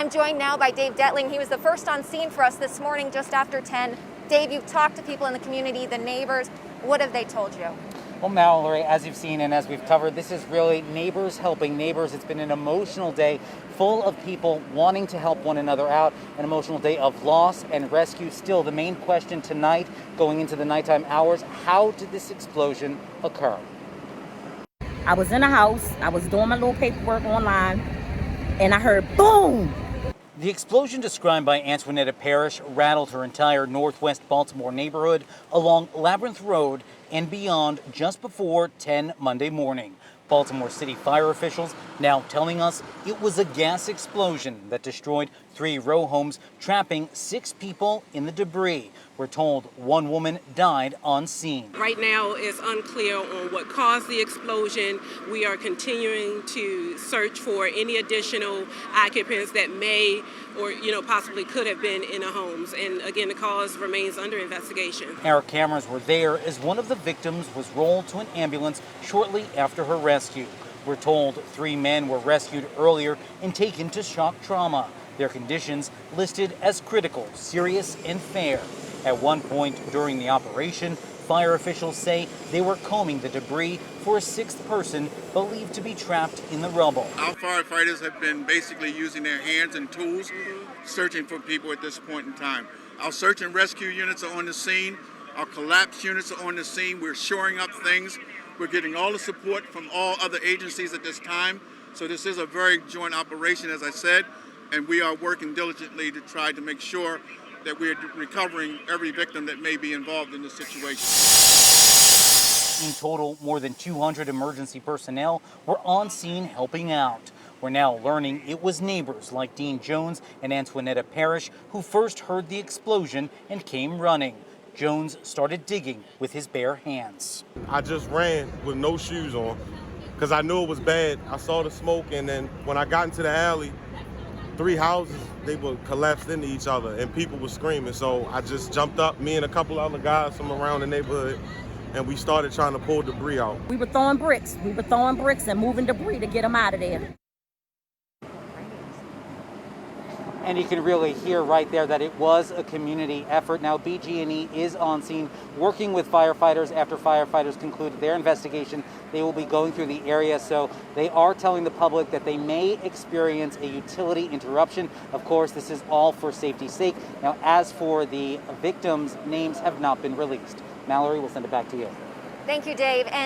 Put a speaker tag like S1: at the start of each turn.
S1: I'm joined now by Dave DETLING. He was the first on scene for us this morning just after 10. Dave, you've talked to people in the community, the neighbors. What have they told you?
S2: Well, Mallory, as you've seen and as we've covered, this is really neighbors helping neighbors. It's been an emotional day full of people wanting to help one another out, an emotional day of loss and rescue. Still, the main question tonight, going into the nighttime hours, how did this explosion occur?
S3: I was in a house, I was doing my little paperwork online, and I heard boom!
S2: The explosion described by Antoinetta Parrish rattled her entire Northwest Baltimore neighborhood along Labyrinth Road and beyond just before 10 Monday morning. Baltimore City fire officials now telling us it was a gas explosion that destroyed 3 row homes, trapping 6 people in the debris. We're told one woman died on scene.
S4: Right now, it's unclear on what caused the explosion. We are continuing to search for any additional occupants that may or possibly could have been in the homes. And again, the cause remains under investigation.
S2: Our cameras were there as one of the victims was rolled to an ambulance shortly after her rescue. We're told 3 men were rescued earlier and taken to shock trauma. Their conditions listed as critical, serious, and fair. At one point during the operation, fire officials say they were combing the debris for a 6th person believed to be trapped in the rubble.
S5: Our firefighters have been basically using their hands and tools, searching for people at this point in time. Our search and rescue units are on the scene. Our collapse units are on the scene. We're shoring up things. We're getting all the support from all other agencies at this time. So this is a very joint operation, as I said, and we are working diligently to try to make sure that we're recovering every victim that may be involved in this situation.
S2: In total, more than 200 emergency personnel were on scene helping out. We're now learning it was neighbors like Dean Jones and Antoinetta Parrish who first heard the explosion and came running. Jones started digging with his bare hands.
S6: I just ran with no shoes on because I knew it was bad. I saw the smoke, and then when I got into the alley, 3 houses, they were collapsed into each other and people were screaming. So I just jumped up, me and a couple other guys from around the neighborhood, and we started trying to pull debris out.
S3: We were throwing bricks. And moving debris to get them out of there.
S2: And you can really hear right there that it was a community effort. Now, BG&E is on scene working with firefighters. After firefighters concluded their investigation, they will be going through the area. So they are telling the public that they may experience a utility interruption. Of course, this is all for safety's sake. Now, as for the victims, names have not been released. Mallory, we'll send it back to you.
S1: Thank you, Dave. And